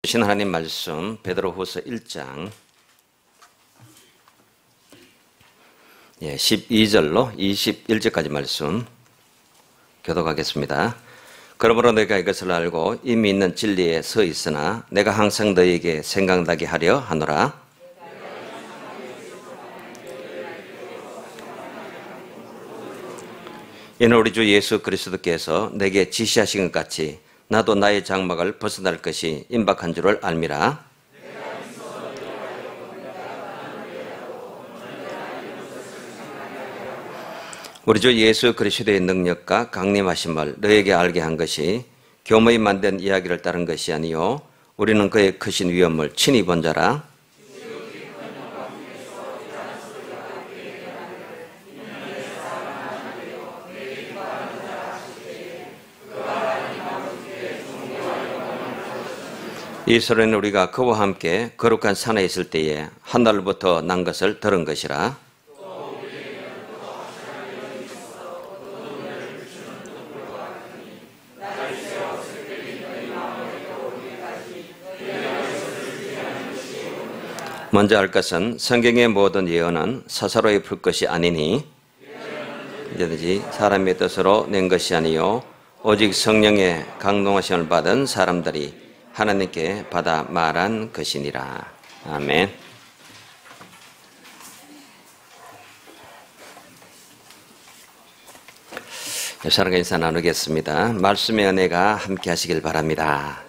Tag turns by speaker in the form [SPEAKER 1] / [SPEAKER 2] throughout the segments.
[SPEAKER 1] 주신 하나님 말씀 베드로후서 1장 12절로 21절까지 말씀 교독하겠습니다. 그러므로 내가 이것을 알고 이미 있는 진리에 서 있으나 내가 항상 너희에게 생각나게 하려 하노라. 이는 우리 주 예수 그리스도께서 내게 지시하신 것 같이 나도 나의 장막을 벗어날 것이 임박한 줄을 알미라. 우리 주 예수 그리스도의 능력과 강림하심을 너에게 알게 한 것이 교모에 만든 이야기를 따른 것이 아니요 우리는 그의 크신 위엄을 친히 본 자라. 이 소리는 우리가 그와 함께 거룩한 산에 있을 때에 한날부터 난 것을 들은 것이라. 먼저 할 것은 성경의 모든 예언은 사사로이 풀 것이 아니니 언제든지 사람의 뜻으로 낸 것이 아니요 오직 성령의 강동하심을 받은 사람들이 하나님께 받아 말한 것이니라. 아멘. 사랑과 인사 나누겠습니다. 말씀의 은혜가 함께 하시길 바랍니다.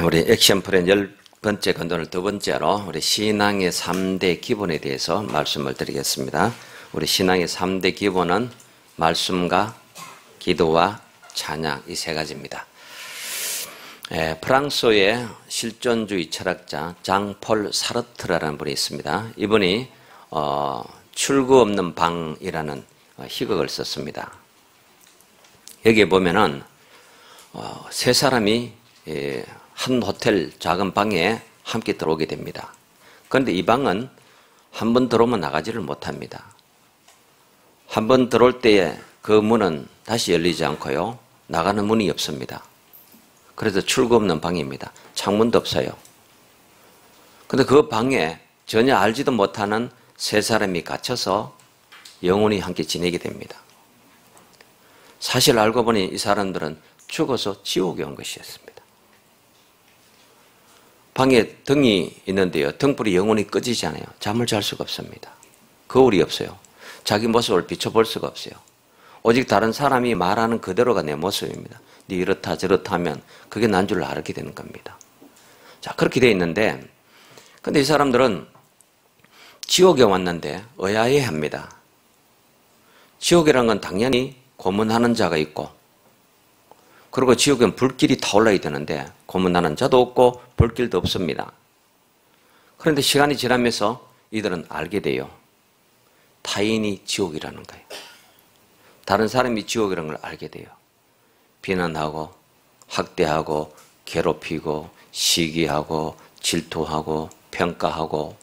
[SPEAKER 1] 우리 액션 프렌 10번째 건도를 두 번째로 우리 신앙의 3대 기본에 대해서 말씀을 드리겠습니다. 우리 신앙의 3대 기본은 말씀과 기도와 찬양 이 세 가지입니다. 프랑스의 실존주의 철학자 장폴 사르트르라는 분이 있습니다. 이분이 출구 없는 방이라는 희극을 썼습니다. 여기에 보면은 세 사람이 한 호텔 작은 방에 함께 들어오게 됩니다. 그런데 이 방은 한 번 들어오면 나가지를 못합니다. 한 번 들어올 때에 그 문은 다시 열리지 않고요. 나가는 문이 없습니다. 그래서 출구 없는 방입니다. 창문도 없어요. 그런데 그 방에 전혀 알지도 못하는 세 사람이 갇혀서 영원히 함께 지내게 됩니다. 사실 알고 보니 이 사람들은 죽어서 지옥에 온 것이었습니다. 방에 등이 있는데요. 등불이 영원히 꺼지지 않아요. 잠을 잘 수가 없습니다. 거울이 없어요. 자기 모습을 비춰볼 수가 없어요. 오직 다른 사람이 말하는 그대로가 내 모습입니다. 네 이렇다 저렇다 하면 그게 난 줄 알게 되는 겁니다. 자, 그렇게 돼 있는데 근데 이 사람들은 지옥에 왔는데 의아해합니다. 지옥이라는 건 당연히 고문하는 자가 있고 그리고 지옥엔 불길이 타올라야 되는데 고문하는 자도 없고 불길도 없습니다. 그런데 시간이 지나면서 이들은 알게 돼요. 타인이 지옥이라는 거예요. 다른 사람이 지옥이라는 걸 알게 돼요. 비난하고 학대하고 괴롭히고 시기하고 질투하고 평가하고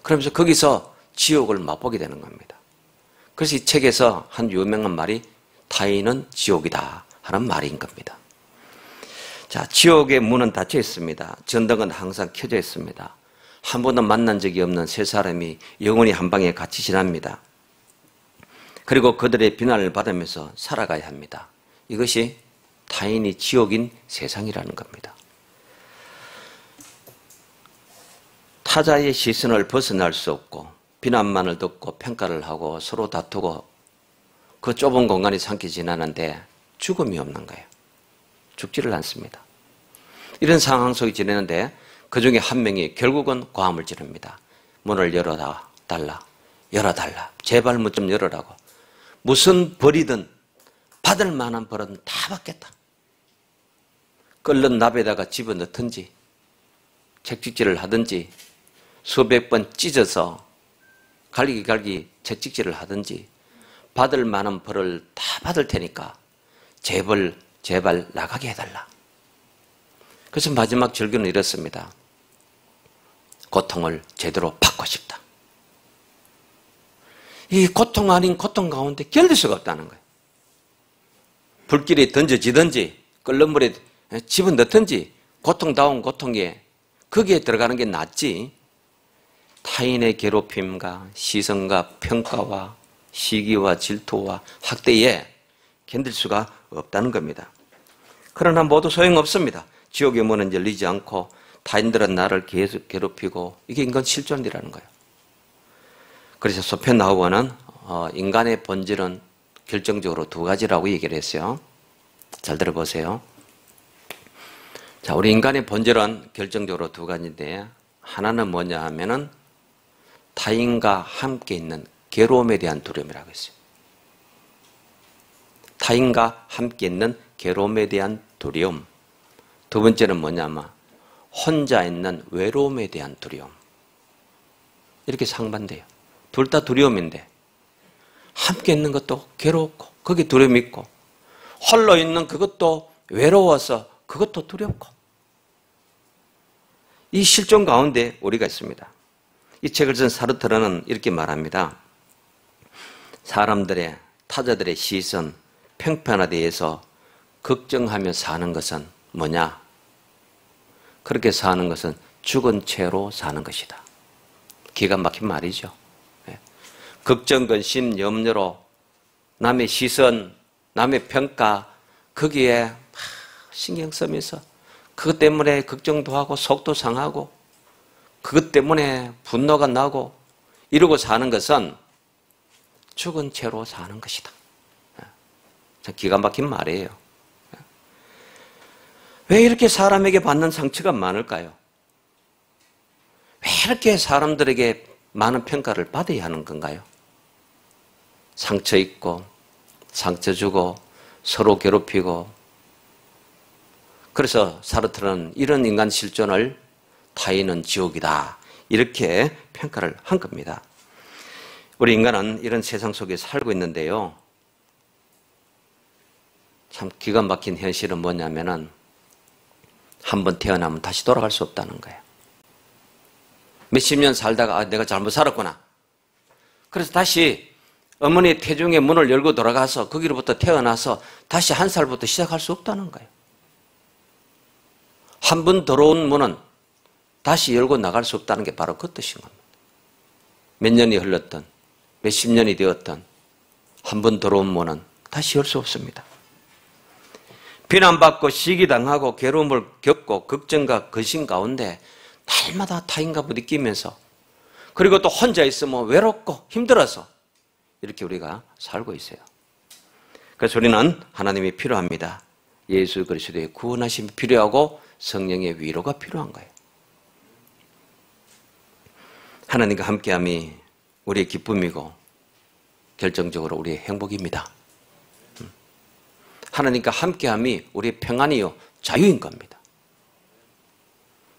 [SPEAKER 1] 그러면서 거기서 지옥을 맛보게 되는 겁니다. 그래서 이 책에서 한 유명한 말이 타인은 지옥이다 하는 말인 겁니다. 자, 지옥의 문은 닫혀 있습니다. 전등은 항상 켜져 있습니다. 한 번도 만난 적이 없는 세 사람이 영원히 한 방에 같이 지납니다. 그리고 그들의 비난을 받으면서 살아가야 합니다. 이것이 타인이 지옥인 세상이라는 겁니다. 타자의 시선을 벗어날 수 없고 비난만을 듣고 평가를 하고 서로 다투고 그 좁은 공간이 함께 지나는데 죽음이 없는 거예요. 죽지를 않습니다. 이런 상황 속에 지내는데 그 중에 한 명이 결국은 고함을 지릅니다. 문을 열어달라. 열어달라. 제발 문 좀 열어라고. 무슨 벌이든 받을 만한 벌은 다 받겠다. 끓는 납에다가 집어넣든지 채찍질을 하든지 수백 번 찢어서 갈기 채찍질을 하든지 받을 만한 벌을 다 받을 테니까 제발 나가게 해달라. 그래서 마지막 절규는 이렇습니다. 고통을 제대로 받고 싶다. 이 고통 아닌 고통 가운데 견딜 수가 없다는 거예요. 불길에 던져지든지 끓는 물에 집어넣든지 고통다운 고통에 거기에 들어가는 게 낫지, 타인의 괴롭힘과 시선과 평가와 시기와 질투와 학대에 견딜 수가 없다는 겁니다. 그러나 모두 소용없습니다. 지옥의 문은 열리지 않고 타인들은 나를 계속 괴롭히고, 이게 인간 실존이라는 거예요. 그래서 소펜하우어는 인간의 본질은 결정적으로 두 가지라고 얘기를 했어요. 잘 들어보세요. 자, 우리 인간의 본질은 결정적으로 두 가지인데, 하나는 뭐냐 하면은 타인과 함께 있는 괴로움에 대한 두려움이라고 했어요. 타인과 함께 있는 괴로움에 대한 두려움. 두 번째는 뭐냐면 혼자 있는 외로움에 대한 두려움. 이렇게 상반돼요. 둘 다 두려움인데, 함께 있는 것도 괴롭고 거기에 두려움이 있고, 홀로 있는 그것도 외로워서 그것도 두렵고, 이 실존 가운데 우리가 있습니다. 이 책을 쓴 사르트르는 이렇게 말합니다. 사람들의, 타자들의 시선, 평판에 대해서 걱정하며 사는 것은 뭐냐? 그렇게 사는 것은 죽은 채로 사는 것이다. 기가 막힌 말이죠. 걱정, 근심, 염려로 남의 시선, 남의 평가, 거기에 신경 쓰면서 그것 때문에 걱정도 하고 속도 상하고 그것 때문에 분노가 나고 이러고 사는 것은 죽은 채로 사는 것이다. 기가 막힌 말이에요. 왜 이렇게 사람에게 받는 상처가 많을까요? 왜 이렇게 사람들에게 많은 평가를 받아야 하는 건가요? 상처 있고 상처 주고 서로 괴롭히고, 그래서 사르트르는 이런 인간 실존을 타인은 지옥이다, 이렇게 평가를 한 겁니다. 우리 인간은 이런 세상 속에 살고 있는데요, 참 기가 막힌 현실은 뭐냐면은 한번 태어나면 다시 돌아갈 수 없다는 거예요. 몇십 년 살다가 내가 잘못 살았구나, 그래서 다시 어머니의 태중의 문을 열고 돌아가서 거기로부터 태어나서 다시 한 살부터 시작할 수 없다는 거예요. 한 번 들어온 문은 다시 열고 나갈 수 없다는 게 바로 그 뜻인 겁니다. 몇 년이 흘렀던, 몇십 년이 되었던 한 번 들어온 문은 다시 열 수 없습니다. 비난받고 시기당하고 괴로움을 겪고 걱정과 근심 가운데 날마다 타인과 부딪히면서, 그리고 또 혼자 있으면 외롭고 힘들어서 이렇게 우리가 살고 있어요. 그래서 우리는 하나님이 필요합니다. 예수 그리스도의 구원하심이 필요하고 성령의 위로가 필요한 거예요. 하나님과 함께함이 우리의 기쁨이고 결정적으로 우리의 행복입니다. 하나님과 함께함이 우리의 평안이요 자유인 겁니다.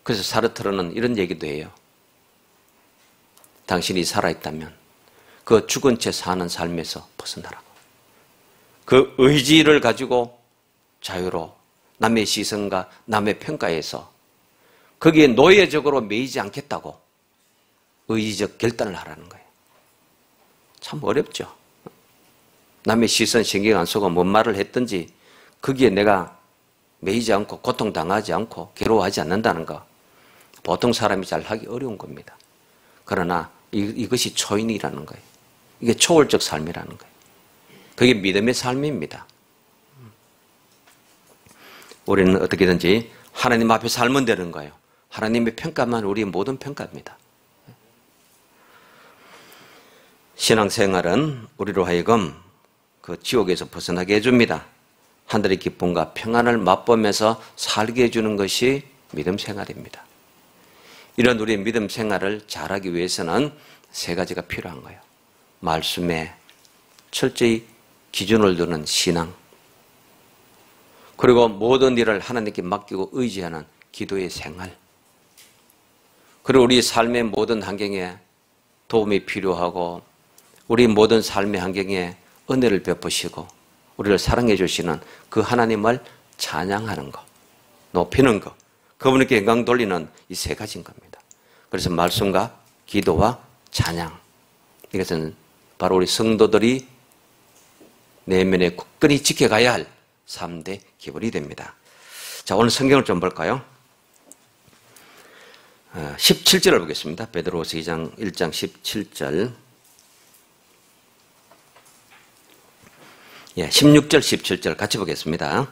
[SPEAKER 1] 그래서 사르트르는 이런 얘기도 해요. 당신이 살아있다면 그 죽은 채 사는 삶에서 벗어나라고. 그 의지를 가지고 자유로 남의 시선과 남의 평가에서 거기에 노예적으로 매이지 않겠다고 의지적 결단을 하라는 거예요. 참 어렵죠. 남의 시선 신경 안 쓰고 뭔 말을 했든지 거기에 내가 매이지 않고 고통당하지 않고 괴로워하지 않는다는 거, 보통 사람이 잘 하기 어려운 겁니다. 그러나 이것이 초인이라는 거예요. 이게 초월적 삶이라는 거예요. 그게 믿음의 삶입니다. 우리는 어떻게든지 하나님 앞에 살면 되는 거예요. 하나님의 평가만 우리의 모든 평가입니다. 신앙생활은 우리로 하여금 그 지옥에서 벗어나게 해줍니다. 하늘의 기쁨과 평안을 맛보면서 살게 해주는 것이 믿음 생활입니다. 이런 우리의 믿음 생활을 잘하기 위해서는 세 가지가 필요한 거예요. 말씀에 철저히 기준을 두는 신앙, 그리고 모든 일을 하나님께 맡기고 의지하는 기도의 생활, 그리고 우리 삶의 모든 환경에 도움이 필요하고 우리 모든 삶의 환경에 은혜를 베푸시고 우리를 사랑해 주시는 그 하나님을 찬양하는 것, 높이는 것, 그분에게 영광 돌리는 이 세 가지인 겁니다. 그래서 말씀과 기도와 찬양, 이것은 바로 우리 성도들이 내면에 굳건히 지켜가야 할 3대 기본이 됩니다. 자, 오늘 성경을 좀 볼까요? 17절을 보겠습니다. 베드로후서 1장 17절. 16절, 17절 같이 보겠습니다.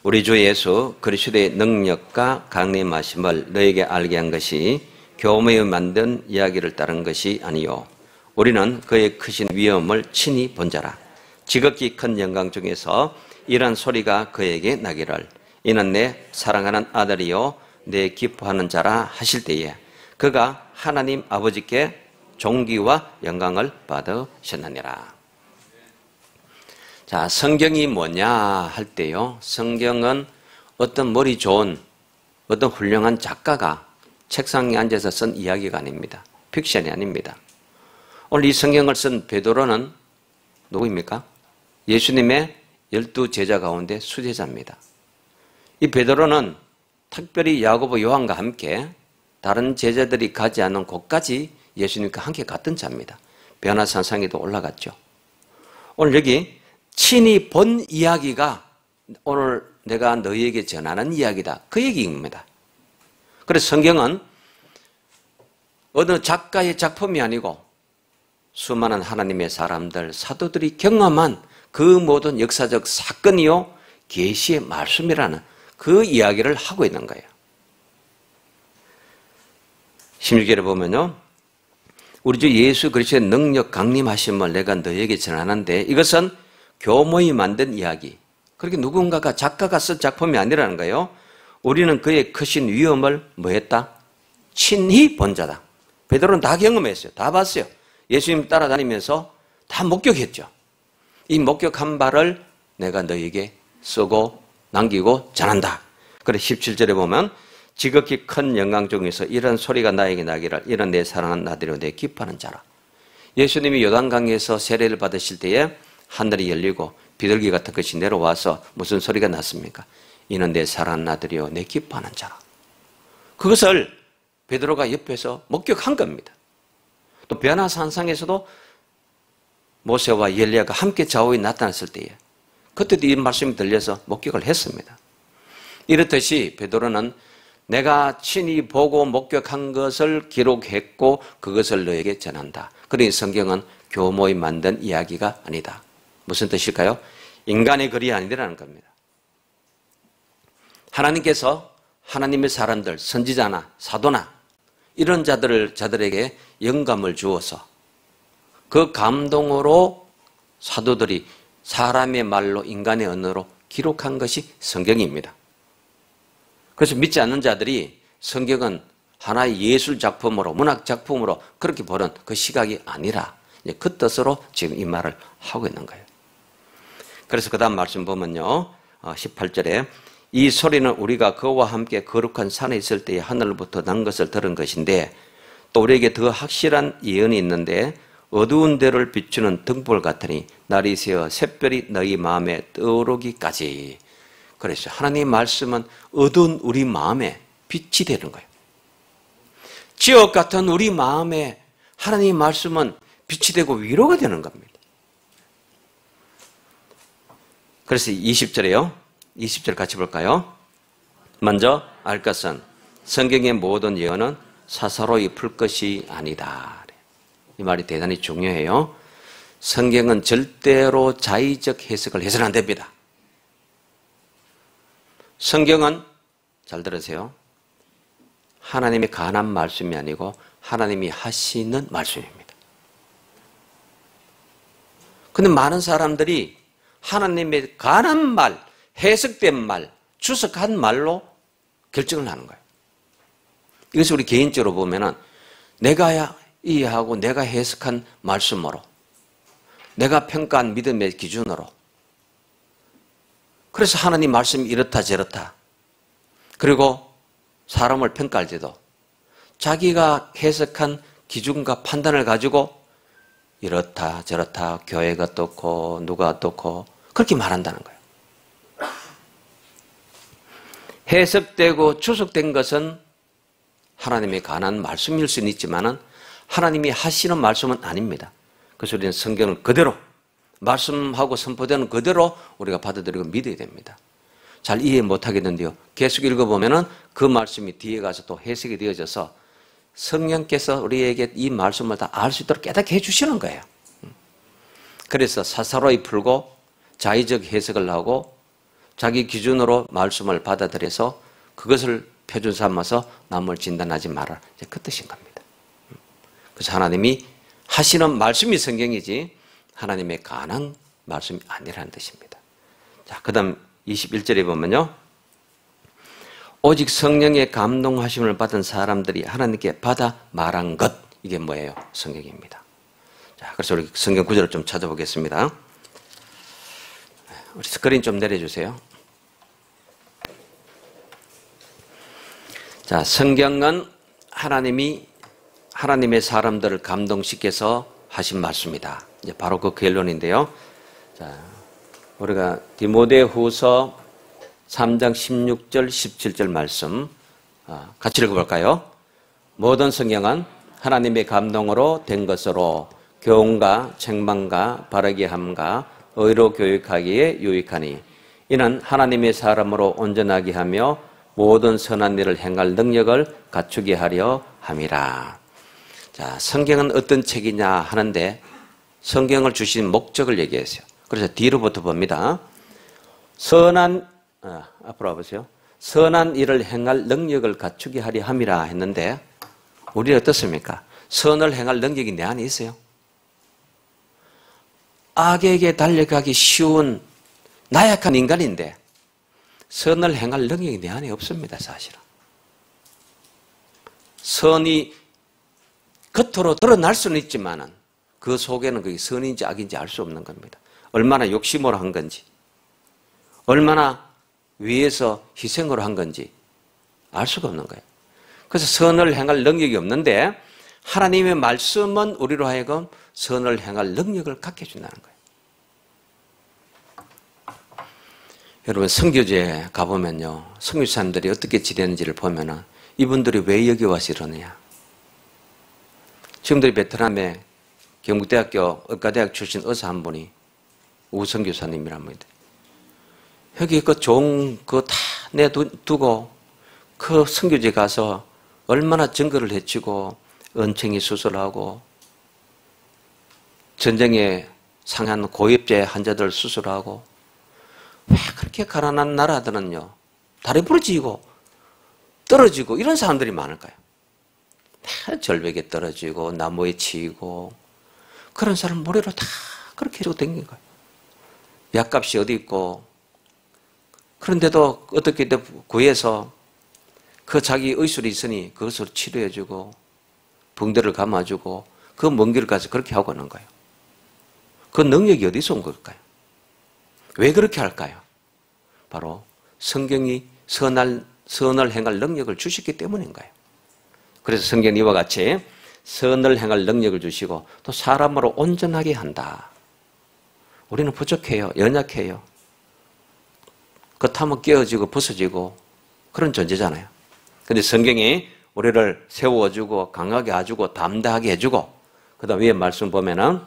[SPEAKER 1] 우리 주 예수 그리스도의 능력과 강림하심을 너에게 알게 한 것이 교묘히 만든 이야기를 따른 것이 아니요 우리는 그의 크신 위엄을 친히 본 자라. 지극히 큰 영광 중에서 이런 소리가 그에게 나기를 이는 내 사랑하는 아들이요 내 기뻐하는 자라 하실 때에 그가 하나님 아버지께 존귀와 영광을 받으셨느니라. 자, 성경이 뭐냐 할 때요, 성경은 어떤 머리 좋은 어떤 훌륭한 작가가 책상에 앉아서 쓴 이야기가 아닙니다. 픽션이 아닙니다. 오늘 이 성경을 쓴 베드로는 누구입니까? 예수님의 12제자 가운데 수제자입니다. 이 베드로는 특별히 야고보 요한과 함께 다른 제자들이 가지 않은 곳까지 예수님과 함께 갔던 자입니다. 변화산상에도 올라갔죠. 오늘 여기 친히 본 이야기가 오늘 내가 너희에게 전하는 이야기다. 그 얘기입니다. 그래서 성경은 어느 작가의 작품이 아니고 수많은 하나님의 사람들, 사도들이 경험한 그 모든 역사적 사건이요 계시의 말씀이라는 그 이야기를 하고 있는 거예요. 16절에 보면요, 우리 주 예수 그리스도의 능력 강림하심을 내가 너희에게 전하는데 이것은 교모히 만든 이야기. 그렇게 누군가가 작가가 쓴 작품이 아니라는 거예요. 우리는 그의 크신 위엄을 뭐 했다? 친히 본 자다. 베드로는 다 경험했어요. 다 봤어요. 예수님 따라다니면서 다 목격했죠. 이 목격한 바를 내가 너희에게 쓰고 남기고 전한다. 그래 17절에 보면 지극히 큰 영광 중에서 이런 소리가 나에게 나기를 이런 내 사랑하는 아들이요 내 기뻐하는 자라. 예수님이 요단강에서 세례를 받으실 때에 하늘이 열리고 비둘기 같은 것이 내려와서 무슨 소리가 났습니까? 이는 내 사랑하는 아들이요 내 기뻐하는 자라. 그것을 베드로가 옆에서 목격한 겁니다. 또 변화산상에서도 모세와 엘리야가 함께 좌우에 나타났을 때에 그때도 이 말씀이 들려서 목격을 했습니다. 이렇듯이 베드로는 내가 친히 보고 목격한 것을 기록했고 그것을 너에게 전한다. 그러니 성경은 교모히 만든 이야기가 아니다. 무슨 뜻일까요? 인간의 글이 아니라는 겁니다. 하나님께서 하나님의 사람들, 선지자나 사도나 이런 자들에게 영감을 주어서 그 감동으로 사도들이 사람의 말로 인간의 언어로 기록한 것이 성경입니다. 그래서 믿지 않는 자들이 성경은 하나의 예술 작품으로 문학 작품으로 그렇게 보는 그 시각이 아니라 그 뜻으로 지금 이 말을 하고 있는 거예요. 그래서 그 다음 말씀 보면요, 18절에 이 소리는 우리가 그와 함께 거룩한 산에 있을 때에 하늘로부터 난 것을 들은 것인데 또 우리에게 더 확실한 예언이 있는데 어두운 데를 비추는 등불 같으니 날이 새어 샛별이 너희 마음에 떠오르기까지. 그래서 하나님의 말씀은 어두운 우리 마음에 빛이 되는 거예요. 지옥 같은 우리 마음에 하나님의 말씀은 빛이 되고 위로가 되는 겁니다. 그래서 20절에요. 20절 같이 볼까요? 먼저 알 것은 성경의 모든 예언은 사사로이 풀 것이 아니다. 이 말이 대단히 중요해요. 성경은 절대로 자의적 해석을 해서는 안 됩니다. 성경은 잘 들으세요. 하나님의 관한 말씀이 아니고 하나님이 하시는 말씀입니다. 그런데 많은 사람들이 하나님의 관한 말, 해석된 말, 주석한 말로 결정을 하는 거예요. 이것을 우리 개인적으로 보면은 내가 이해하고 내가 해석한 말씀으로, 내가 평가한 믿음의 기준으로, 그래서 하나님 말씀이 이렇다 저렇다. 그리고 사람을 평가할 때도 자기가 해석한 기준과 판단을 가지고 이렇다 저렇다 교회가 어떻고 누가 어떻고 그렇게 말한다는 거예요. 해석되고 추석된 것은 하나님의 관한 말씀일 수는 있지만은 하나님이 하시는 말씀은 아닙니다. 그래서 우리는 성경을 그대로 말씀하고 선포되는 그대로 우리가 받아들이고 믿어야 됩니다. 잘 이해 못하겠는데요. 계속 읽어보면은 그 말씀이 뒤에 가서 또 해석이 되어져서 성령께서 우리에게 이 말씀을 다 알 수 있도록 깨닫게 해주시는 거예요. 그래서 사사로이 풀고 자의적 해석을 하고 자기 기준으로 말씀을 받아들여서 그것을 표준 삼아서 남을 진단하지 마라. 이제 그 뜻인 겁니다. 그래서 하나님이 하시는 말씀이 성경이지 하나님의 가난 말씀이 아니라는 뜻입니다. 자, 그 다음 21절에 보면요. 오직 성령의 감동하심을 받은 사람들이 하나님께 받아 말한 것. 이게 뭐예요? 성경입니다. 자, 그래서 우리 성경 구절을 좀 찾아보겠습니다. 우리 스크린 좀 내려주세요. 자, 성경은 하나님의 사람들을 감동시켜서 하신 말씀이다. 이제 바로 그 결론인데요. 자, 우리가 디모데후서 3장 16절, 17절 말씀 같이 읽어볼까요? 모든 성경은 하나님의 감동으로 된 것으로 교훈과 책망과 바르게 함과 의로 교육하기에 유익하니 이는 하나님의 사람으로 온전하게 하며 모든 선한 일을 행할 능력을 갖추게 하려 함이라. 자, 성경은 어떤 책이냐 하는데 성경을 주신 목적을 얘기했어요. 그래서 뒤로부터 봅니다. 앞으로 와보세요. 선한 일을 행할 능력을 갖추게 하려 함이라 했는데 우리는 어떻습니까? 선을 행할 능력이 내 안에 있어요. 악에게 달려가기 쉬운 나약한 인간인데 선을 행할 능력이 내 안에 없습니다. 사실은. 선이 겉으로 드러날 수는 있지만 그 속에는 그게 선인지 악인지 알 수 없는 겁니다. 얼마나 욕심으로 한 건지 얼마나 위에서 희생으로 한 건지 알 수가 없는 거예요. 그래서 선을 행할 능력이 없는데 하나님의 말씀은 우리로 하여금 선을 행할 능력을 갖게 해준다는 거예요. 여러분 선교지에 가보면요. 선교사님들이 어떻게 지내는지를 보면은 이분들이 왜 여기 와서 이러느냐. 지금도 베트남에 경북대학교 의과대학 출신 의사 한 분이 우선교사님이란 분인데 여기 그 좋은 거 다 내두고 그 선교지에 가서 얼마나 증거를 해치고 은총이 수술하고 전쟁에 상한 고엽제 환자들 수술하고 왜 그렇게 가난한 나라들은요 다리 부러지고 떨어지고 이런 사람들이 많을까요? 절벽에 떨어지고 나무에 치이고 그런 사람 모래로 다 그렇게 해주고 댕긴 거예요. 약값이 어디 있고 그런데도 어떻게 구해서 그 자기 의술이 있으니 그것으로 치료해주고 붕대를 감아주고 그 먼 길을 가서 그렇게 하고 오는 거예요. 그 능력이 어디서 온 걸까요? 왜 그렇게 할까요? 바로 성경이 선을 행할 능력을 주셨기 때문인 거예요. 그래서 성경이 이와 같이 선을 행할 능력을 주시고 또 사람으로 온전하게 한다. 우리는 부족해요. 연약해요. 겉하면 깨어지고 부서지고 그런 존재잖아요. 그런데 성경이 우리를 세워주고 강하게 해주고 담대하게 해주고 그 다음 위에 말씀 보면은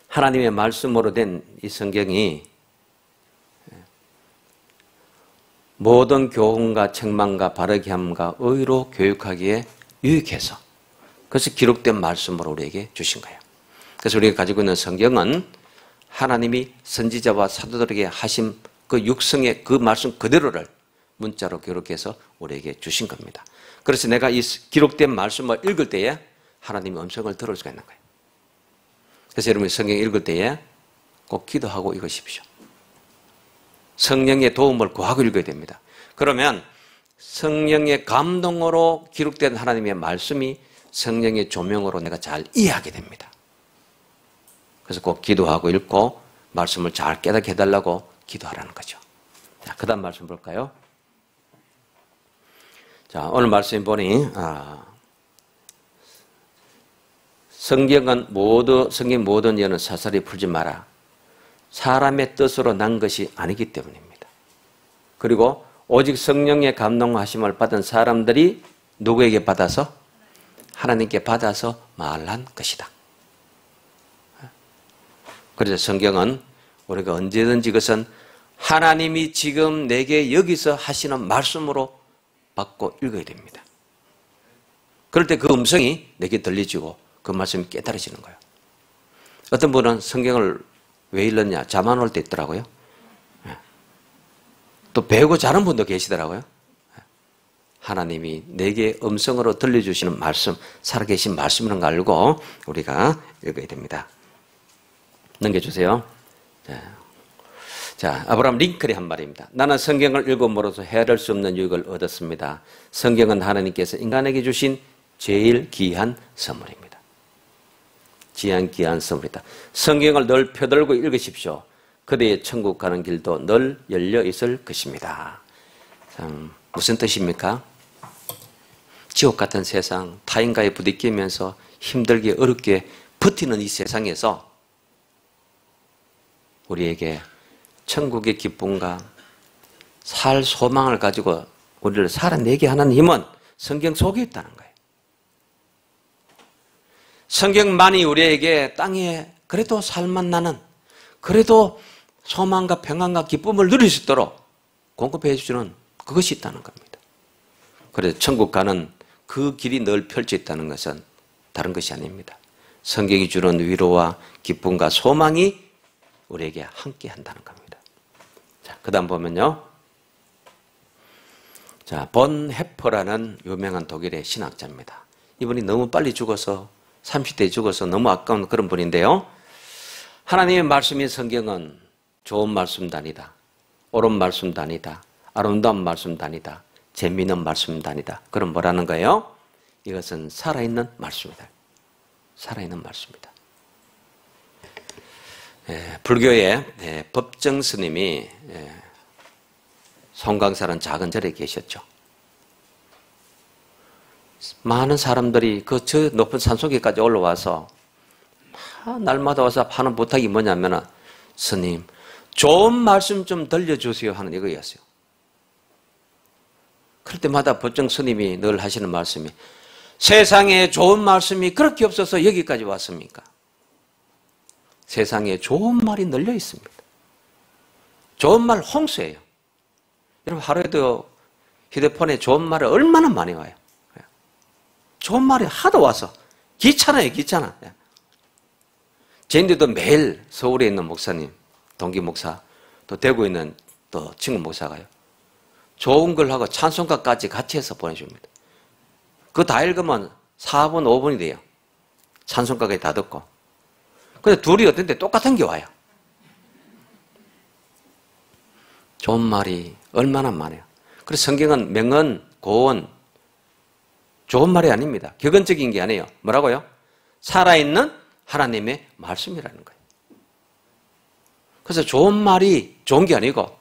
[SPEAKER 1] 하나님의 말씀으로 된 이 성경이 모든 교훈과 책망과 바르게 함과 의로 교육하기에 유익해서 그래서 기록된 말씀으로 우리에게 주신 거예요. 그래서 우리가 가지고 있는 성경은 하나님이 선지자와 사도들에게 하신 그 육성의 그 말씀 그대로를 문자로 기록해서 우리에게 주신 겁니다. 그래서 내가 이 기록된 말씀을 읽을 때에 하나님의 음성을 들을 수가 있는 거예요. 그래서 여러분이 성경 읽을 때에 꼭 기도하고 읽으십시오. 성령의 도움을 구하고 읽어야 됩니다. 그러면 성령의 감동으로 기록된 하나님의 말씀이 성령의 조명으로 내가 잘 이해하게 됩니다. 그래서 꼭 기도하고 읽고 말씀을 잘 깨닫게 해달라고 기도하라는 거죠. 자, 그 다음 말씀 볼까요? 자, 오늘 말씀 보니 성경 모든 예는 사설이 풀지 마라. 사람의 뜻으로 난 것이 아니기 때문입니다. 그리고 오직 성령의 감동하심을 받은 사람들이 누구에게 받아서? 하나님께 받아서 말한 것이다. 그래서 성경은 우리가 언제든지 그것은 하나님이 지금 내게 여기서 하시는 말씀으로 받고 읽어야 됩니다. 그럴 때 그 음성이 내게 들려지고 그 말씀이 깨달아지는 거예요. 어떤 분은 성경을 왜 읽었냐? 잠 안 올 때 있더라고요. 또 배우고 자는 분도 계시더라고요. 하나님이 내게 음성으로 들려주시는 말씀, 살아계신 말씀이라는 걸 알고 우리가 읽어야 됩니다. 넘겨주세요. 자, 아브라함 링컨이 한 말입니다. 나는 성경을 읽음으로써 헤아릴 수 없는 유익을 얻었습니다. 성경은 하나님께서 인간에게 주신 제일 귀한 선물입니다. 귀한 선물이다. 성경을 늘 펴들고 읽으십시오. 그대의 천국 가는 길도 늘 열려 있을 것입니다. 참, 무슨 뜻입니까? 지옥 같은 세상, 타인과에 부딪히면서 힘들게 어렵게 버티는 이 세상에서 우리에게 천국의 기쁨과 살 소망을 가지고 우리를 살아내게 하는 힘은 성경 속에 있다는 거예요. 성경만이 우리에게 땅에 그래도 살맛나는, 그래도 소망과 평안과 기쁨을 누릴 수 있도록 공급해 주시는 그것이 있다는 겁니다. 그래서 천국 가는 그 길이 늘 펼쳐 있다는 것은 다른 것이 아닙니다. 성경이 주는 위로와 기쁨과 소망이 우리에게 함께 한다는 겁니다. 자, 그 다음 보면요. 자, 본 헤퍼라는 유명한 독일의 신학자입니다. 이분이 너무 빨리 죽어서 30대에 죽어서 너무 아까운 그런 분인데요. 하나님의 말씀인 성경은 좋은 말씀도 아니다. 옳은 말씀도 아니다. 아름다운 말씀도 아니다. 재미있는 말씀도 아니다. 그럼 뭐라는 거예요? 이것은 살아있는 말씀이다. 살아있는 말씀이다. 불교의 법정 스님이 송강사라는 작은 절에 계셨죠. 많은 사람들이 그 저 높은 산속에까지 올라와서 날마다 와서 하는 부탁이 뭐냐면 스님 좋은 말씀 좀 들려주세요 하는 이거였어요. 그럴 때마다 법정 스님이 늘 하시는 말씀이 세상에 좋은 말씀이 그렇게 없어서 여기까지 왔습니까? 세상에 좋은 말이 널려 있습니다. 좋은 말 홍수예요. 여러분 하루에도 휴대폰에 좋은 말이 얼마나 많이 와요. 좋은 말이 하도 와서 귀찮아요. 귀찮아. 저희들도 매일 서울에 있는 목사님, 동기 목사, 또 대구에 있는 또 친구 목사가요. 좋은 걸 하고 찬송가까지 같이 해서 보내줍니다. 그거 다 읽으면 4분, 5분이 돼요. 찬송가까지 다 듣고. 근데 둘이 어떤데 똑같은 게 와요. 좋은 말이 얼마나 많아요. 그래서 성경은 명언, 고언, 좋은 말이 아닙니다. 격언적인 게 아니에요. 뭐라고요? 살아있는 하나님의 말씀이라는 거예요. 그래서 좋은 말이 좋은 게 아니고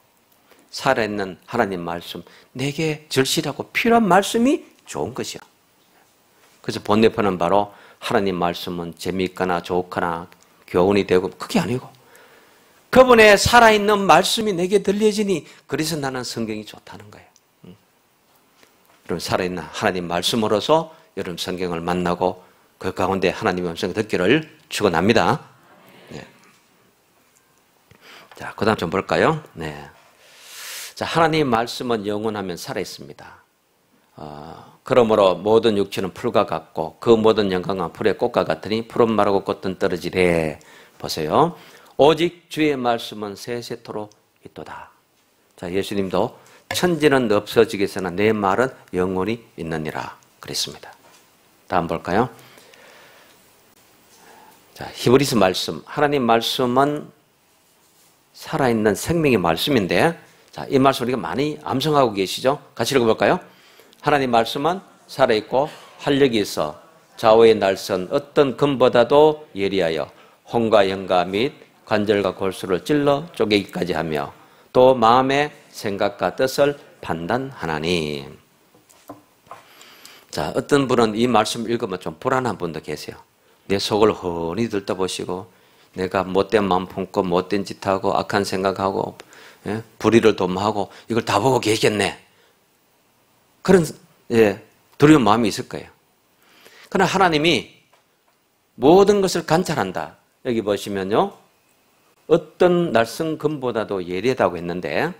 [SPEAKER 1] 살아있는 하나님 말씀, 내게 절실하고 필요한 말씀이 좋은 것이요. 그래서 본네편은 바로 하나님 말씀은 재미있거나 좋거나 교훈이 되고 그게 아니고 그분의 살아있는 말씀이 내게 들려지니 그래서 나는 성경이 좋다는 거예요. 여러분 살아있는 하나님 말씀으로서 여러분 성경을 만나고 그 가운데 하나님의 음성을 듣기를 축원합니다. 네. 자, 그 다음 좀 볼까요? 네. 자, 하나님의 말씀은 영원하면 살아있습니다. 그러므로 모든 육체는 풀과 같고 그 모든 영광은 풀의 꽃과 같으니 풀은 마르고 꽃은 떨어지래. 보세요. 오직 주의 말씀은 세세토록 있도다. 자, 예수님도 천지는 없어지겠으나 내 말은 영원히 있느니라 그랬습니다. 다음 볼까요? 자, 히브리서 말씀. 하나님 말씀은 살아있는 생명의 말씀인데 자, 이 말씀 우리가 많이 암송하고 계시죠? 같이 읽어볼까요? 하나님 말씀은 살아있고 활력이 있어 좌우의 날선 어떤 금보다도 예리하여 혼과 영과 및 관절과 골수를 찔러 쪼개기까지 하며 또 마음의 생각과 뜻을 판단하나니. 자, 어떤 분은 이 말씀 읽으면 좀 불안한 분도 계세요. 내 속을 훤히 들떠보시고 내가 못된 마음 품고 못된 짓 하고 악한 생각하고 불의를 도모하고 이걸 다 보고 계시겠네. 그런 두려운 마음이 있을 거예요. 그러나 하나님이 모든 것을 관찰한다. 여기 보시면요. 어떤 날성금보다도 예리하다고 했는데,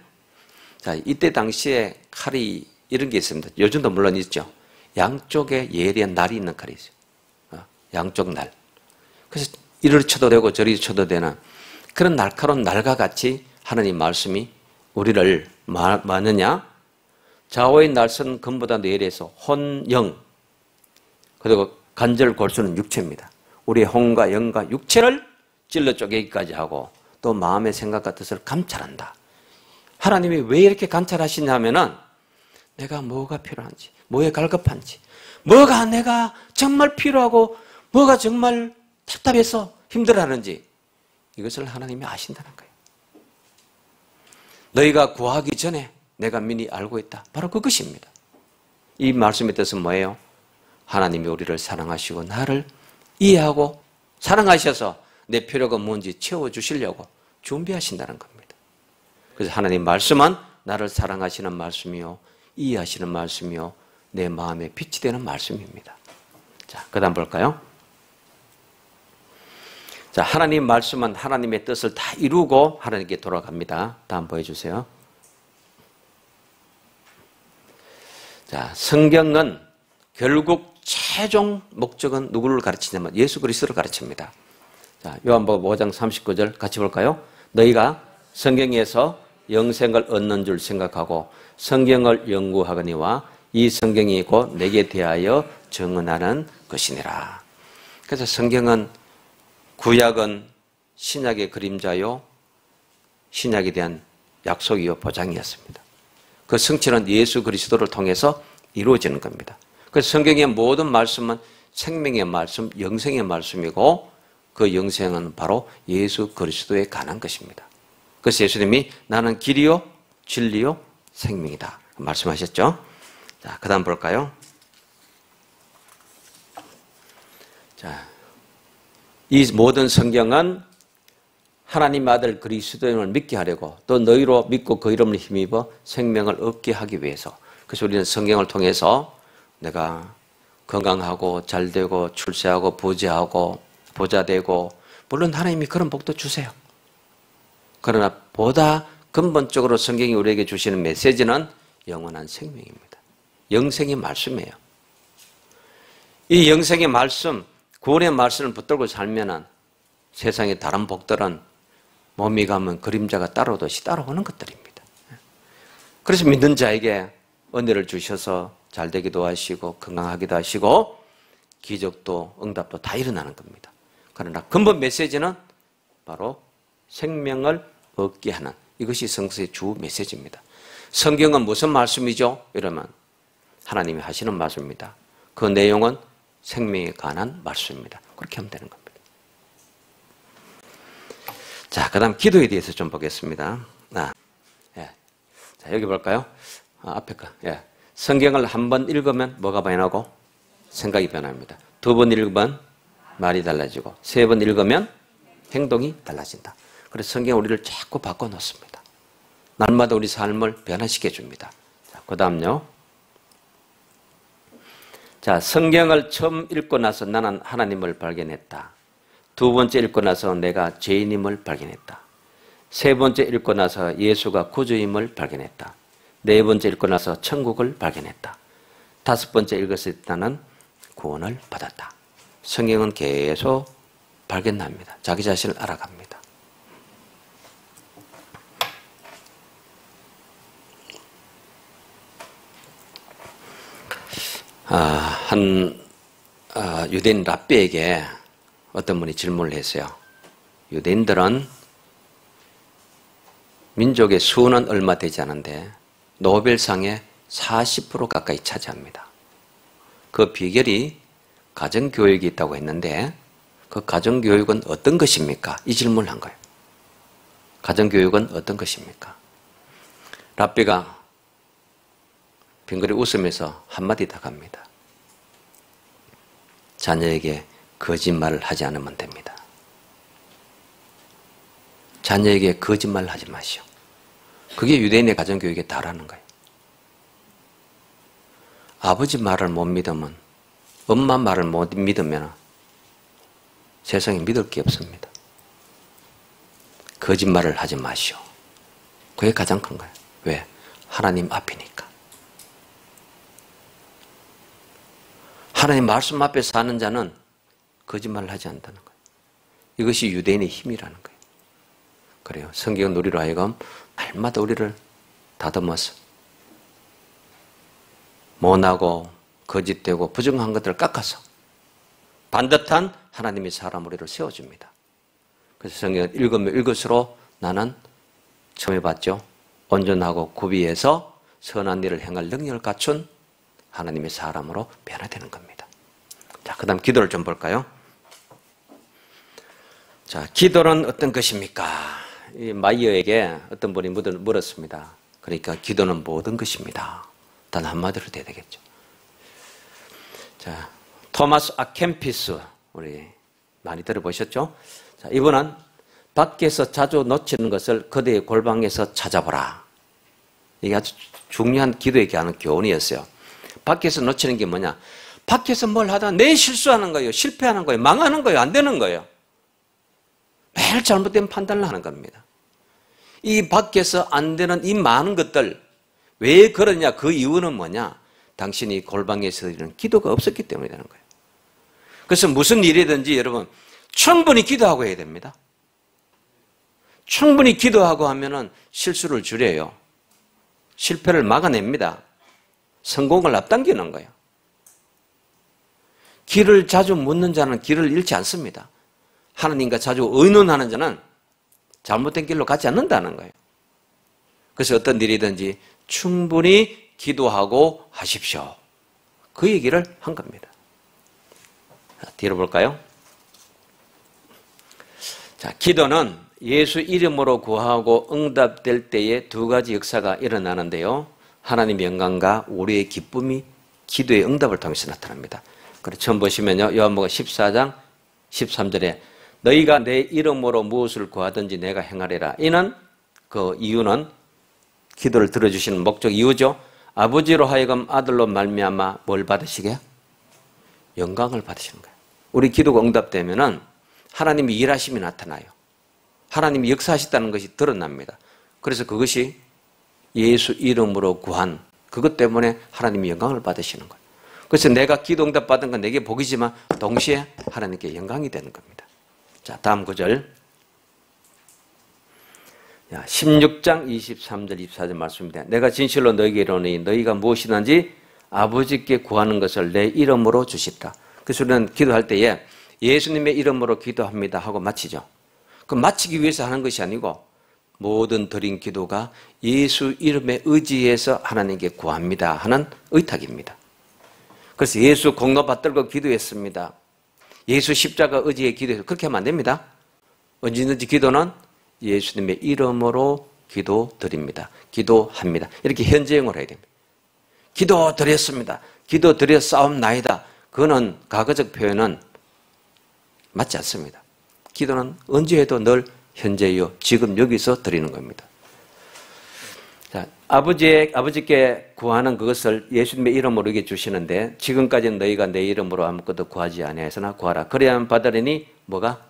[SPEAKER 1] 자, 이때 당시에 칼이 이런 게 있습니다. 요즘도 물론 있죠. 양쪽에 예리한 날이 있는 칼이 있어요. 양쪽 날. 그래서 이리로 쳐도 되고 저리 쳐도 되는 그런 날카로운 날과 같이 하나님 말씀이 우리를 뭐하느냐? 좌우의 날선 금보다도 예리해서 혼영, 그리고 관절 골수는 육체입니다. 우리의 혼과 영과 육체를 찔러 쪼개기까지 하고 또 마음의 생각과 뜻을 감찰한다. 하나님이 왜 이렇게 감찰하시냐면은 내가 뭐가 필요한지, 뭐에 갈급한지, 뭐가 내가 정말 필요하고 뭐가 정말 답답해서 힘들어하는지 이것을 하나님이 아신다는 거예요. 너희가 구하기 전에 내가 미리 알고 있다. 바로 그것입니다. 이 말씀의 뜻은 뭐예요? 하나님이 우리를 사랑하시고 나를 이해하고 사랑하셔서 내 필요가 뭔지 채워주시려고 준비하신다는 겁니다. 그래서 하나님 말씀은 나를 사랑하시는 말씀이요, 이해하시는 말씀이요, 내 마음에 빛이 되는 말씀입니다. 자, 그 다음 볼까요? 자, 하나님 말씀은 하나님의 뜻을 다 이루고 하나님께 돌아갑니다. 다음 보여주세요. 자, 성경은 결국 최종 목적은 누구를 가르치냐면 예수 그리스도를 가르칩니다. 자, 요한복음 5장 39절 같이 볼까요? 너희가 성경에서 영생을 얻는 줄 생각하고 성경을 연구하거니와 이 성경이 곧 내게 대하여 증언하는 것이니라. 그래서 성경은 구약은 신약의 그림자요, 신약에 대한 약속이요, 보장이었습니다. 그 성취는 예수 그리스도를 통해서 이루어지는 겁니다. 그래서 성경의 모든 말씀은 생명의 말씀, 영생의 말씀이고 그 영생은 바로 예수 그리스도에 관한 것입니다. 그래서 예수님이 나는 길이요, 진리요, 생명이다 말씀하셨죠. 자, 그 다음 볼까요? 자, 이 모든 성경은 하나님 아들 그리스도인을 믿게 하려고 또 너희로 믿고 그 이름을 힘입어 생명을 얻게 하기 위해서. 그래서 우리는 성경을 통해서 내가 건강하고 잘되고 출세하고 부자하고 보좌되고, 물론 하나님이 그런 복도 주세요. 그러나 보다 근본적으로 성경이 우리에게 주시는 메시지는 영원한 생명입니다. 영생의 말씀이에요. 이 영생의 말씀, 구원의 말씀을 붙들고 살면은 세상의 다른 복들은 몸이 가면 그림자가 따라오듯이 따라오는 것들입니다. 그래서 믿는 자에게 은혜를 주셔서 잘되기도 하시고 건강하기도 하시고 기적도 응답도 다 일어나는 겁니다. 그러나 근본 메시지는 바로 생명을 얻게 하는, 이것이 성서의 주 메시지입니다. 성경은 무슨 말씀이죠? 이러면 하나님이 하시는 말씀입니다. 그 내용은 생명에 관한 말씀입니다. 그렇게 하면 되는 겁니다. 자, 그 다음 기도에 대해서 좀 보겠습니다. 예. 자, 여기 볼까요? 앞에 거. 예. 성경을 한 번 읽으면 뭐가 변하고? 생각이 변합니다. 두 번 읽으면 말이 달라지고, 세 번 읽으면 행동이 달라진다. 그래서 성경은 우리를 자꾸 바꿔놓습니다. 날마다 우리 삶을 변화시켜 줍니다. 자, 그 다음요. 자, 성경을 처음 읽고 나서 나는 하나님을 발견했다. 두 번째 읽고 나서 내가 죄인임을 발견했다. 세 번째 읽고 나서 예수가 구주임을 발견했다. 네 번째 읽고 나서 천국을 발견했다. 다섯 번째 읽었을 때 나는 구원을 받았다. 성경은 계속 발견합니다. 자기 자신을 알아갑니다. 유대인 랍비에게 어떤 분이 질문을 했어요. 유대인들은 민족의 수는 얼마 되지 않은데 노벨상의 40% 가까이 차지합니다. 그 비결이 가정교육이 있다고 했는데 그 가정교육은 어떤 것입니까? 이 질문을 한 거예요. 가정교육은 어떤 것입니까? 랍비가 빙그레 웃으면서 한마디 더 합니다. 자녀에게 거짓말을 하지 않으면 됩니다. 자녀에게 거짓말을 하지 마시오. 그게 유대인의 가정교육에 다라는 거예요. 아버지 말을 못 믿으면, 엄마 말을 못 믿으면 세상에 믿을 게 없습니다. 거짓말을 하지 마시오. 그게 가장 큰 거예요. 왜? 하나님 앞이니까. 하나님 말씀 앞에 사는 자는 거짓말을 하지 않는다는 거예요. 이것이 유대인의 힘이라는 거예요. 그래요. 성경은 우리로 하여금 날마다 우리를 다듬어서 모나고 거짓되고 부정한 것들을 깎아서 반듯한 하나님의 사람 우리를 세워줍니다. 그래서 성경을 읽으면 읽을수록 나는 처음에 봤죠. 온전하고 구비해서 선한 일을 행할 능력을 갖춘 하나님의 사람으로 변화되는 겁니다. 자, 그 다음 기도를 좀 볼까요? 자, 기도는 어떤 것입니까? 이 마이어에게 어떤 분이 물었습니다. 그러니까 기도는 모든 것입니다. 단 한마디로 돼야 되겠죠. 자, 토마스 아켐피스, 우리 많이 들어보셨죠? 자, 이분은 밖에서 자주 놓치는 것을 그대의 골방에서 찾아보라. 이게 아주 중요한 기도에게 하는 교훈이었어요. 밖에서 놓치는 게 뭐냐? 밖에서 뭘 하다가 내 실수하는 거예요. 실패하는 거예요. 망하는 거예요. 안 되는 거예요. 매일 잘못된 판단을 하는 겁니다. 이 밖에서 안 되는 이 많은 것들, 왜 그러냐? 그 이유는 뭐냐? 당신이 골방에서 드리는 기도가 없었기 때문에 되는 거예요. 그래서 무슨 일이든지 여러분 충분히 기도하고 해야 됩니다. 충분히 기도하고 하면은 실수를 줄여요. 실패를 막아냅니다. 성공을 앞당기는 거예요. 길을 자주 묻는 자는 길을 잃지 않습니다. 하나님과 자주 의논하는 자는 잘못된 길로 가지 않는다는 거예요. 그래서 어떤 일이든지 충분히 기도하고 하십시오. 그 얘기를 한 겁니다. 자, 뒤로 볼까요? 자, 기도는 예수 이름으로 구하고 응답될 때에 두 가지 역사가 일어나는데요. 하나님의 영광과 우리의 기쁨이 기도의 응답을 통해서 나타납니다. 그래서 처음 보시면요. 요한복음 14장 13절에 너희가 내 이름으로 무엇을 구하든지 내가 행하리라. 이는 그 이유는 기도를 들어주시는 목적 이유죠. 아버지로 하여금 아들로 말미암아 뭘 받으시게? 영광을 받으시는 거예요. 우리 기도가 응답되면은 하나님이 일하심이 나타나요. 하나님이 역사하셨다는 것이 드러납니다. 그래서 그것이 예수 이름으로 구한 그것 때문에 하나님이 영광을 받으시는 거예요. 그래서 내가 기도 응답 받은 건 내게 복이지만 동시에 하나님께 영광이 되는 겁니다. 자, 다음 구절. 16장 23절 24절 말씀입니다. 내가 진실로 너희에게 이르노니 너희가 무엇이든지 아버지께 구하는 것을 내 이름으로 주시다. 그래서 우리는 기도할 때에 예수님의 이름으로 기도합니다 하고 마치죠. 그 마치기 위해서 하는 것이 아니고 모든 드린 기도가 예수 이름에 의지해서 하나님께 구합니다 하는 의탁입니다. 그래서 예수 공로 받들고 기도했습니다. 예수 십자가 의지에 기도해서 그렇게 하면 안 됩니다. 언제든지 기도는 예수님의 이름으로 기도드립니다. 기도합니다. 이렇게 현재형으로 해야 됩니다. 기도드렸습니다. 기도드려 싸움나이다. 그거는 과거적 표현은 맞지 않습니다. 기도는 언제 해도 늘 현재요. 지금 여기서 드리는 겁니다. 자, 아버지께 구하는 그것을 예수님의 이름으로 이게 주시는데 지금까지는 너희가 내 이름으로 아무것도 구하지 아니하였으나 구하라. 그래야만 받으리니 뭐가?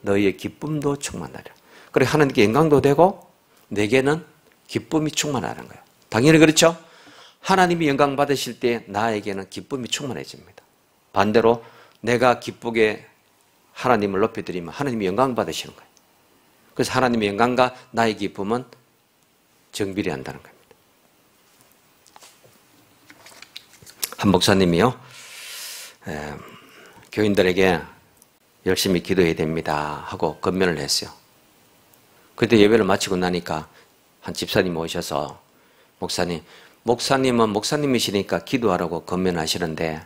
[SPEAKER 1] 너희의 기쁨도 충만하리라. 그래 하나님께 영광도 되고 내게는 기쁨이 충만하는 거예요. 당연히 그렇죠? 하나님이 영광 받으실 때 나에게는 기쁨이 충만해집니다. 반대로 내가 기쁘게 하나님을 높여드리면 하나님이 영광 받으시는 거예요. 그래서 하나님의 영광과 나의 기쁨은 정비례 한다는 겁니다. 한 목사님이요. 교인들에게 열심히 기도해야 됩니다 하고 권면을 했어요. 그때 예배를 마치고 나니까 한 집사님 오셔서 목사님은 목사님이시니까 기도하라고 권면하시는데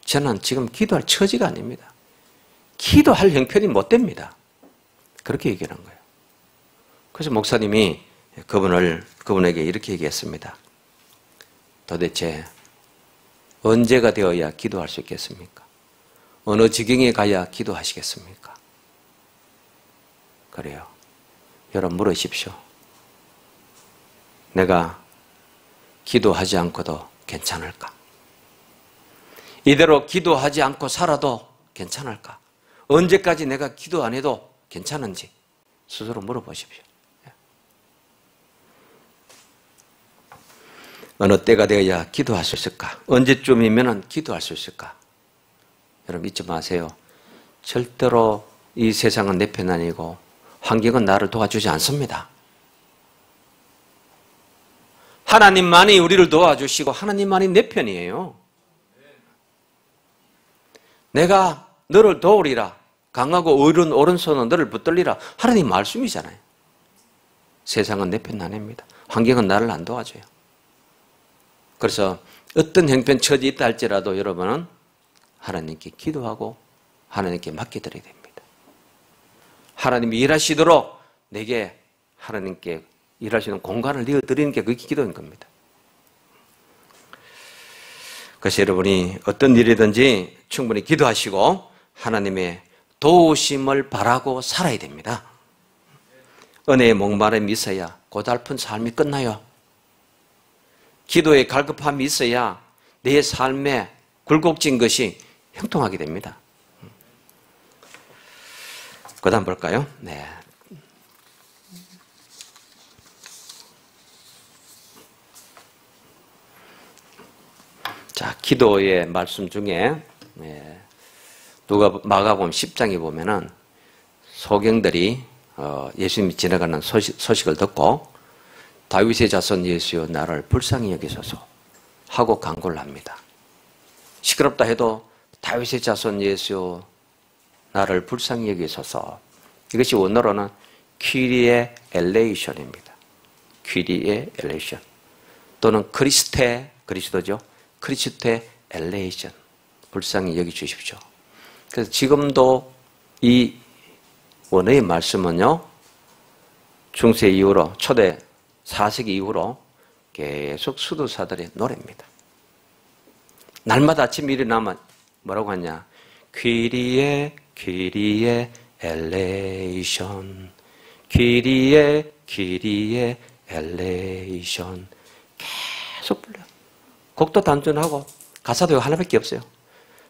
[SPEAKER 1] 저는 지금 기도할 처지가 아닙니다. 기도할 형편이 못 됩니다. 그렇게 얘기를 한 거예요. 그래서 목사님이 그분에게 이렇게 얘기했습니다. 도대체 언제가 되어야 기도할 수 있겠습니까? 어느 지경에 가야 기도하시겠습니까? 그래요. 여러분 물으십시오. 내가 기도하지 않고도 괜찮을까? 이대로 기도하지 않고 살아도 괜찮을까? 언제까지 내가 기도 안 해도 괜찮은지 스스로 물어보십시오. 어느 때가 되어야 기도할 수 있을까? 언제쯤이면 기도할 수 있을까? 여러분 잊지 마세요. 절대로 이 세상은 내 편 아니고 환경은 나를 도와주지 않습니다. 하나님만이 우리를 도와주시고 하나님만이 내 편이에요. 내가 너를 도우리라. 강하고 오른손은 너를 붙들리라. 하나님 말씀이잖아요. 세상은 내 편 아닙니다. 환경은 나를 안 도와줘요. 그래서 어떤 형편 처지 있다 할지라도 여러분은 하나님께 기도하고 하나님께 맡겨드려야 됩니다. 하나님이 일하시도록 내게 하나님께 일하시는 공간을 내어드리는 게 그게 기도인 겁니다. 그래서 여러분이 어떤 일이든지 충분히 기도하시고 하나님의 도우심을 바라고 살아야 됩니다. 은혜의 목마름이 있어야 고달픈 삶이 끝나요. 기도의 갈급함이 있어야 내 삶에 굴곡진 것이 형통하게 됩니다. 그 다음 볼까요? 네. 자, 기도의 말씀 중에 마가복음 10장에 보면은 소경들이 예수님이 지나가는 소식을 듣고 다윗의 자손 예수여 나를 불쌍히 여기소서 하고 간구를 합니다. 시끄럽다 해도 다윗의 자손 예수여 나를 불쌍히 여기소서. 이것이 원어로는 퀴리에 엘레이션입니다. 퀴리에 엘레이션 또는 그리스도죠. 크리스테 엘레이션 불쌍히 여기주십시오. 그래서 지금도 이 원어의 말씀은요 중세 이후로 초대 4세기 이후로 계속 수도사들의 노래입니다. 날마다 아침 일어나면 뭐라고 하냐? 퀴리에 엘레이션 퀴리에 엘레이션 계속 불러요. 곡도 단순하고 가사도 하나밖에 없어요.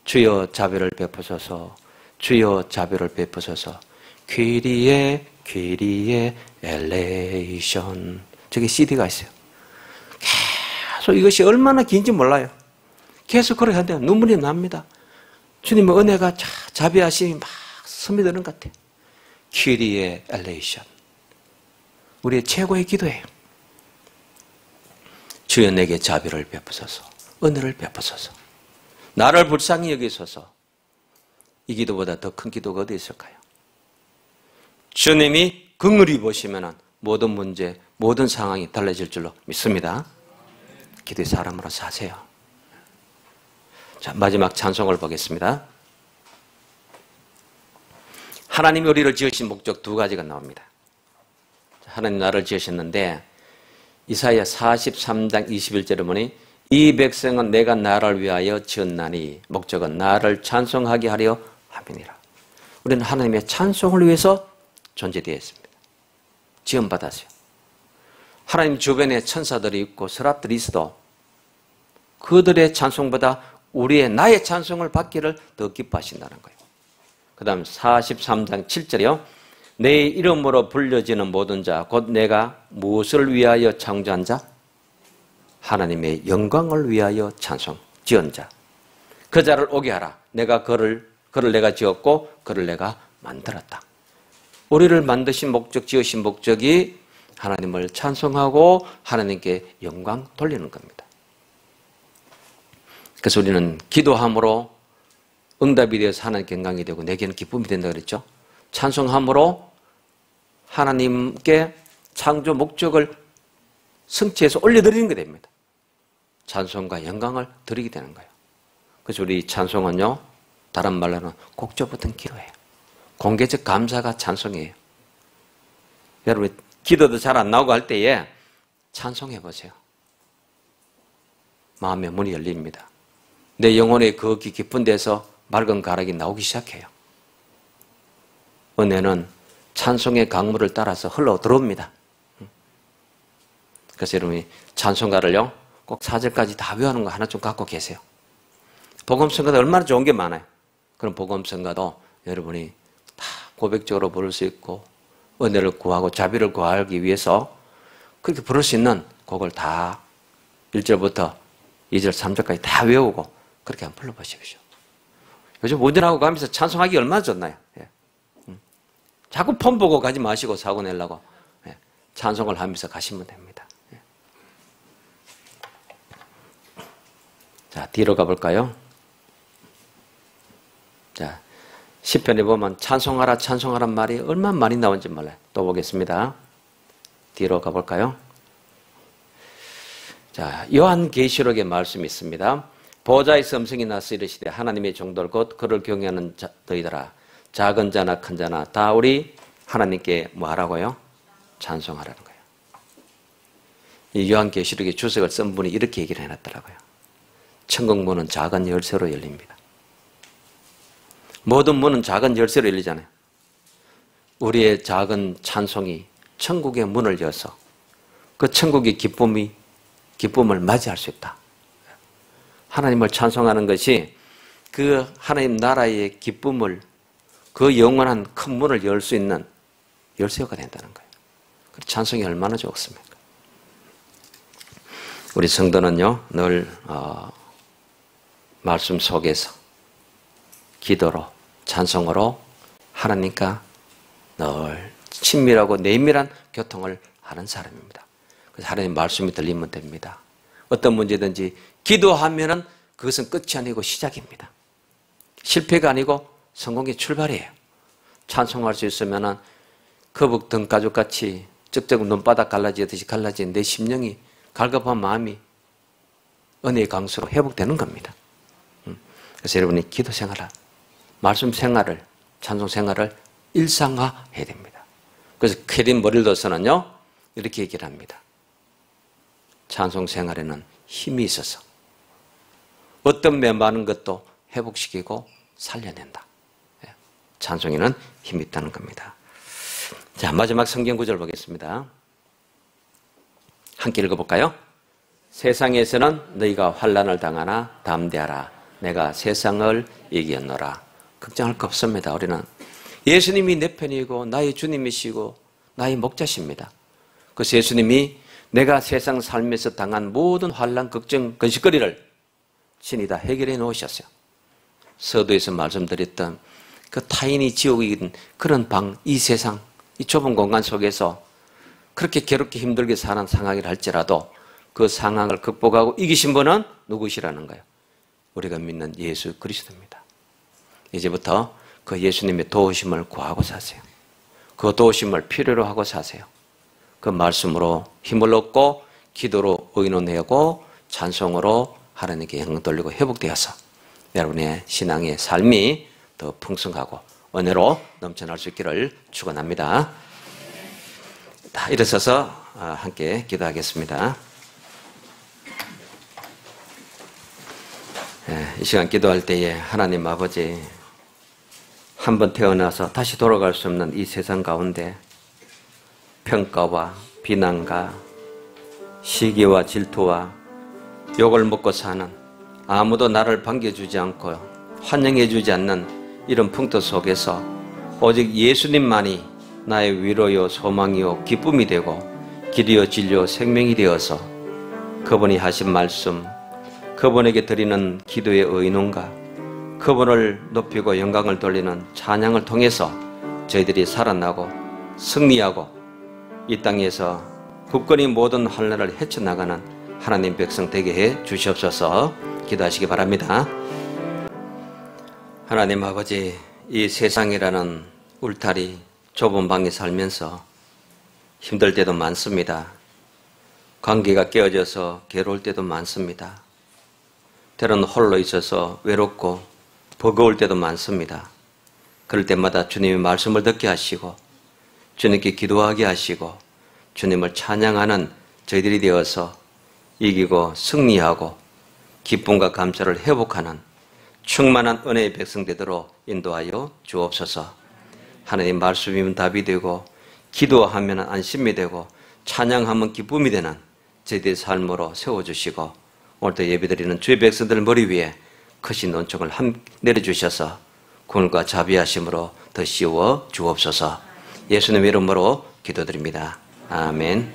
[SPEAKER 1] 주여 자비를 베푸소서 주여 자비를 베푸소서 퀴리에 엘레이션 저게 CD가 있어요. 계속 이것이 얼마나 긴지 몰라요. 계속 그렇게 하는데 눈물이 납니다. 주님의 은혜가 자비하심이 막 스며드는 것 같아요. 퀴리에 엘레이션 우리의 최고의 기도예요. 주여 내게 자비를 베푸소서 은혜를 베푸소서 나를 불쌍히 여기소서. 이 기도보다 더 큰 기도가 어디 있을까요? 주님이 긍휼히 보시면 모든 문제 모든 상황이 달라질 줄로 믿습니다. 기도의 사람으로 사세요. 자, 마지막 찬송을 보겠습니다. 하나님이 우리를 지으신 목적 두 가지가 나옵니다. 하나님 나를 지으셨는데 이사야 43장 21절에 보니 이 백성은 내가 나를 위하여 지었나니 목적은 나를 찬송하게 하려 함이니라. 우리는 하나님의 찬송을 위해서 존재되어 있습니다. 지음받았어요. 하나님 주변에 천사들이 있고 서랍들이 있어도 그들의 찬송보다 나의 찬송을 받기를 더 기뻐하신다는 거예요. 그 다음 43장 7절이요. 내 이름으로 불려지는 모든 자 곧 내가 무엇을 위하여 창조한 자? 하나님의 영광을 위하여 찬송 지은 자. 그 자를 오게 하라. 내가 그를 내가 지었고 그를 내가 만들었다. 우리를 만드신 목적 지으신 목적이 하나님을 찬송하고 하나님께 영광 돌리는 겁니다. 그래서 우리는 기도함으로 응답이 되어서 하나님께 영광이 되고 내게는 기쁨이 된다 그랬죠. 찬송함으로 하나님께 창조 목적을 성취해서 올려드리는 게 됩니다. 찬송과 영광을 드리게 되는 거예요. 그래서 우리 찬송은요 다른 말로는 곡조 붙은 기도예요. 공개적 감사가 찬송이에요. 여러분 기도도 잘 안 나오고 할 때에 찬송해 보세요. 마음의 문이 열립니다. 내 영혼의 그 깊은 데서 맑은 가락이 나오기 시작해요. 은혜는 찬송의 강물을 따라서 흘러 들어옵니다. 그래서 여러분이 찬송가를요 꼭 4절까지 다 외우는 거 하나 좀 갖고 계세요. 복음성가도 얼마나 좋은 게 많아요. 그럼 복음성가도 여러분이 다 고백적으로 부를 수 있고 은혜를 구하고 자비를 구하기 위해서 그렇게 부를 수 있는 곡을 다 1절부터 2절, 3절까지 다 외우고 그렇게 한번 불러보십시오. 요즘 운전하고 가면서 찬송하기 얼마나 좋나요? 예. 자꾸 폰 보고 가지 마시고 사고 내려고 예. 찬송을 하면서 가시면 됩니다. 예. 자, 뒤로 가볼까요? 자, 시편에 보면 찬송하라 찬송하란 말이 얼마나 많이 나온지 몰라요. 또 보겠습니다. 뒤로 가볼까요? 자, 요한계시록의 말씀이 있습니다. 보좌에서 음성이 나서 이르시되 하나님의 종들 곧 그를 경외하는 너희들아 작은 자나 큰 자나 다 우리 하나님께 뭐 하라고요? 찬송하라는 거예요. 이 요한계시록의 주석을 쓴 분이 이렇게 얘기를 해놨더라고요. 천국 문은 작은 열쇠로 열립니다. 모든 문은 작은 열쇠로 열리잖아요. 우리의 작은 찬송이 천국의 문을 열어서 그 천국의 기쁨을 맞이할 수 있다. 하나님을 찬송하는 것이 그 하나님 나라의 기쁨을 그 영원한 큰 문을 열 수 있는 열쇠가 된다는 거예요. 찬송이 얼마나 좋습니까? 우리 성도는요 늘 말씀 속에서 기도로 찬송으로 하나님과 늘 친밀하고 내밀한 교통을 하는 사람입니다. 그래서 하나님 말씀이 들리면 됩니다. 어떤 문제든지 기도하면은 그것은 끝이 아니고 시작입니다. 실패가 아니고 성공의 출발이에요. 찬송할 수 있으면은 거북 등가죽같이 쩍쩍 눈바닥 갈라지듯이 갈라진 내 심령이 갈급한 마음이 은혜의 강수로 회복되는 겁니다. 그래서 여러분이 기도 생활을, 말씀 생활을, 찬송 생활을 일상화해야 됩니다. 그래서 캐린 머릴더스는요 이렇게 얘기를 합니다. 찬송 생활에는 힘이 있어서 어떤 메마른 것도 회복시키고 살려낸다. 찬송에는 힘이 있다는 겁니다. 자, 마지막 성경 구절 보겠습니다. 함께 읽어볼까요? 세상에서는 너희가 환난을 당하나 담대하라. 내가 세상을 이겼노라. 걱정할 거 없습니다. 우리는 예수님이 내 편이고 나의 주님이시고 나의 목자십니다. 그래서 예수님이 내가 세상 삶에서 당한 모든 환난, 걱정, 근심거리를 신이 다 해결해 놓으셨어요. 서두에서 말씀드렸던 그 타인이 지옥인 그런 방, 이 세상, 이 좁은 공간 속에서 그렇게 괴롭게 힘들게 사는 상황이라 할지라도 그 상황을 극복하고 이기신 분은 누구시라는 거예요? 우리가 믿는 예수 그리스도입니다. 이제부터 그 예수님의 도우심을 구하고 사세요. 그 도우심을 필요로 하고 사세요. 그 말씀으로 힘을 얻고 기도로 의논하고 찬송으로 하나님께 영광 돌리고 회복되어서 여러분의 신앙의 삶이 더 풍성하고 은혜로 넘쳐날 수 있기를 축원합니다. 다 일어서서 함께 기도하겠습니다. 이 시간 기도할 때에 하나님 아버지 한번 태어나서 다시 돌아갈 수 없는 이 세상 가운데 평가와 비난과 시기와 질투와 욕을 먹고 사는 아무도 나를 반겨주지 않고 환영해주지 않는 이런 풍토 속에서 오직 예수님만이 나의 위로요 소망이요 기쁨이 되고 길이요 진리요 생명이 되어서 그분이 하신 말씀, 그분에게 드리는 기도의 의논과 그분을 높이고 영광을 돌리는 찬양을 통해서 저희들이 살아나고 승리하고 이 땅에서 굳건히 모든 환난을 헤쳐나가는 하나님 백성 되게 해 주시옵소서. 기도하시기 바랍니다. 하나님 아버지, 이 세상이라는 울타리 좁은 방에 살면서 힘들 때도 많습니다. 관계가 깨어져서 괴로울 때도 많습니다. 때로는 홀로 있어서 외롭고 버거울 때도 많습니다. 그럴 때마다 주님의 말씀을 듣게 하시고 주님께 기도하게 하시고 주님을 찬양하는 저희들이 되어서 이기고 승리하고 기쁨과 감사를 회복하는 충만한 은혜의 백성 되도록 인도하여 주옵소서. 하나님 말씀이면 답이 되고 기도하면 안심이 되고 찬양하면 기쁨이 되는 저희들의 삶으로 세워주시고 오늘도 예배드리는 주의 백성들 머리 위에 크신 은총을 내려주셔서 구원과 자비하심으로 더 씌워 주옵소서. 예수님 이름으로 기도드립니다. 아멘.